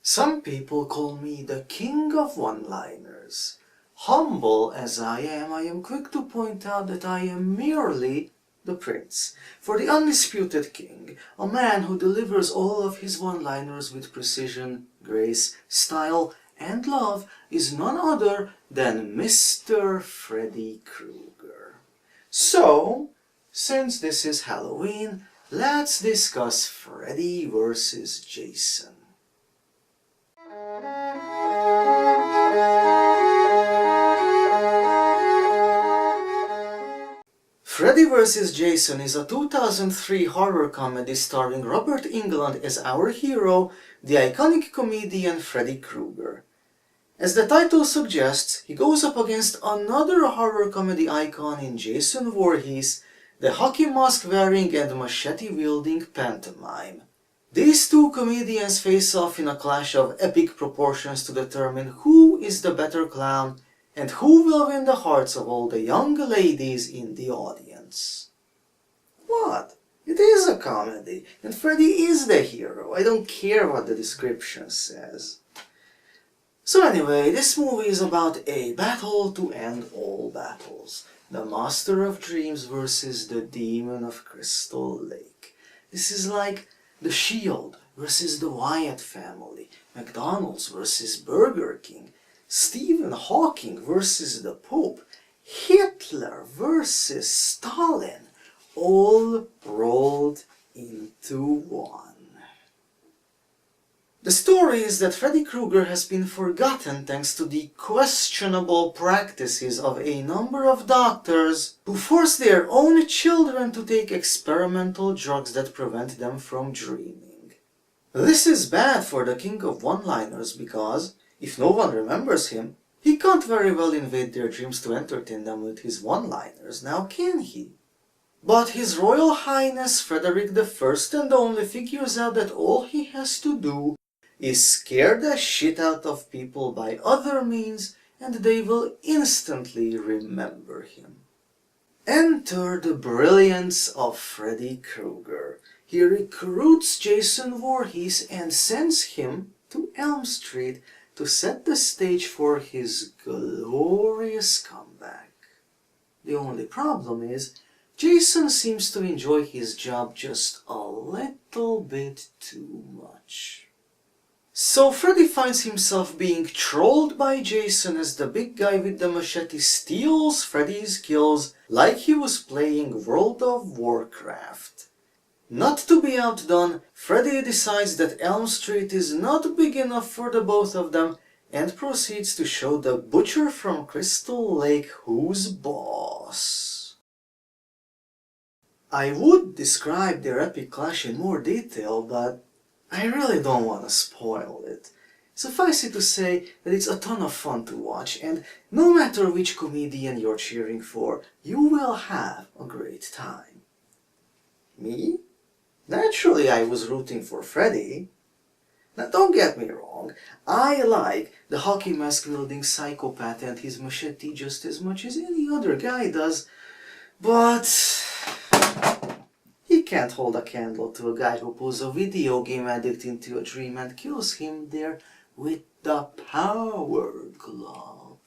Some people call me the king of one-liners. Humble as I am quick to point out that I am merely the prince. For the undisputed king, a man who delivers all of his one-liners with precision, grace, style, and love, is none other than Mr. Freddy Krueger. So, since this is Halloween, let's discuss Freddy vs. Jason. Freddy vs. Jason is a 2003 horror comedy starring Robert Englund as our hero, the iconic comedian Freddy Krueger. As the title suggests, he goes up against another horror comedy icon in Jason Voorhees, the hockey mask-wearing and machete-wielding pantomime. These two comedians face off in a clash of epic proportions to determine who is the better clown and who will win the hearts of all the young ladies in the audience. What? It is a comedy, and Freddy is the hero. I don't care what the description says. So anyway, this movie is about a battle to end all battles. The Master of Dreams versus the Demon of Crystal Lake. This is like The Shield versus the Wyatt family, McDonald's versus Burger King, Stephen Hawking versus the Pope, Hitler versus Stalin, all rolled into one. The story is that Freddy Krueger has been forgotten thanks to the questionable practices of a number of doctors who force their own children to take experimental drugs that prevent them from dreaming. This is bad for the king of one-liners because, if no one remembers him, he can't very well invade their dreams to entertain them with his one-liners, now can he? But His Royal Highness Frederick the First and only figures out that all he has to do is scare the shit out of people by other means, and they will instantly remember him. Enter the brilliance of Freddy Krueger. He recruits Jason Voorhees and sends him to Elm Street to set the stage for his glorious comeback. The only problem is, Jason seems to enjoy his job just a little bit too much. So Freddy finds himself being trolled by Jason as the big guy with the machete steals Freddy's kills like he was playing World of Warcraft. Not to be outdone, Freddy decides that Elm Street is not big enough for the both of them and proceeds to show the butcher from Crystal Lake who's boss. I would describe their epic clash in more detail, but I really don't want to spoil it. Suffice it to say that it's a ton of fun to watch, and no matter which comedian you're cheering for, you will have a great time. Me? Naturally I was rooting for Freddy. Now don't get me wrong, I like the hockey mask-wielding psychopath and his machete just as much as any other guy does, but he can't hold a candle to a guy who pulls a video game addict into a dream and kills him there with the power glove.